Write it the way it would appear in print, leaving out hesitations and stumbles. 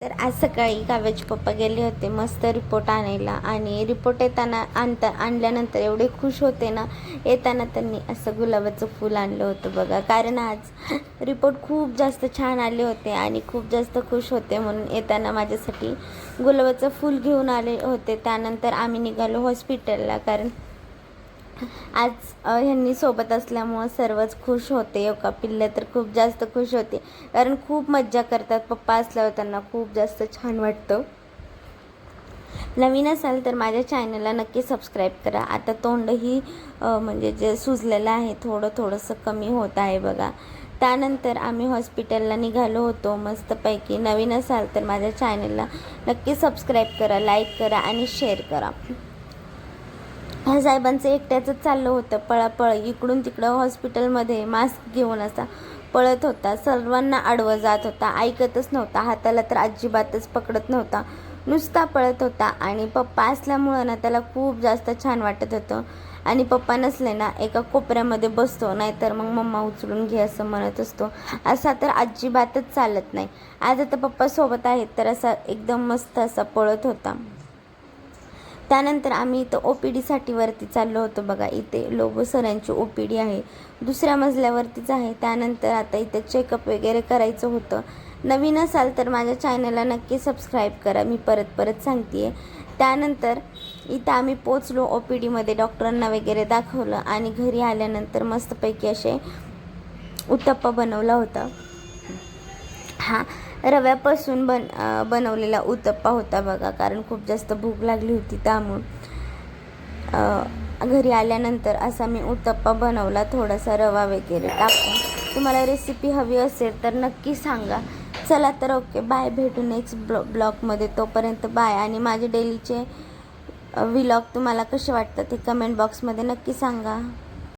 तर आज सकाळी काव्याचे पप्पा गेले होते मस्त रिपोर्ट आणायला आणि रिपोर्ट येताना आणल्यानंतर एवढे खुश होते ना. येताना त्यांनी असं गुलाबाचं फूल आणलं होतं बघा, कारण आज रिपोर्ट खूप जास्त छान आले होते आणि खूप जास्त खुश होते म्हणून येताना माझ्यासाठी गुलाबाचं फूल घेऊन आले होते. त्यानंतर आम्ही निघालो हॉस्पिटलला, कारण आज ह्यांनी सोबत असल्यामुळं सर्वच खुश होते. एका पिल्ले तर खूप जास्त खुश होते, कारण खूप मज्जा करतात. पप्पा असल्यावर त्यांना खूप जास्त छान वाटतं. नवीन असाल तर माझ्या चॅनलला नक्की सबस्क्राईब करा. आता तोंडही म्हणजे जे सुजलेलं आहे थोडंसं कमी होत आहे बघा. त्यानंतर आम्ही हॉस्पिटलला निघालो होतो मस्तपैकी. नवीन असाल तर माझ्या चॅनलला नक्की सबस्क्राईब करा, लाईक करा आणि शेअर करा. ह्या साहेबांचं एकट्याचंच चाललं होतं पळापळ. इकडून तिकडं हॉस्पिटलमध्ये मास्क घेऊन असा पळत होता, सर्वांना आडवं जात होता, ऐकतच नव्हता. हाताला तर अजिबातच पकडत नव्हता, नुसता पळत होता. आणि पप्पा असल्यामुळं ना त्याला खूप जास्त छान वाटत होतं. आणि पप्पा नसले ना एका कोपऱ्यामध्ये बसतो, नाहीतर मग मम्मा उचलून घे असं म्हणत असतो. असा तर अजिबातच चालत नाही. आज आता पप्पा सोबत आहेत तर असा एकदम मस्त असा पळत होता. त्यानंतर आम्ही इथं OPDसाठी वरती चाललो होतो बघा. इथे लोबो सरांची OPD आहे, दुसऱ्या मजल्यावरतीच आहे. त्यानंतर आता इथे चेकअप वगैरे करायचं होतं. नवीन असाल तर माझ्या चॅनलला नक्की सबस्क्राईब करा, मी परत सांगते आहे. त्यानंतर इथं आम्ही पोचलो OPDमध्ये, डॉक्टरांना वगैरे दाखवलं आणि घरी आल्यानंतर मस्तपैकी असे उत्तप्पा बनवला होता. हा रव्यापासून बनवलेला उत्तप्पा होता बघा, कारण खूप जास्त भूक लागली होती. त्यामुळं घरी आल्यानंतर असा मी उत्तप्पा बनवला, थोडासा रवा वगैरे टाकून. तुम्हाला रेसिपी हवी असेल तर नक्की सांगा. चला तर ओके, बाय, भेटू नेक्स्ट ब्लॉगमध्ये. तोपर्यंत बाय. आणि माझे डेलीचे व्लॉग तुम्हाला कसे वाटतात ते कमेंट बॉक्समध्ये नक्की सांगा.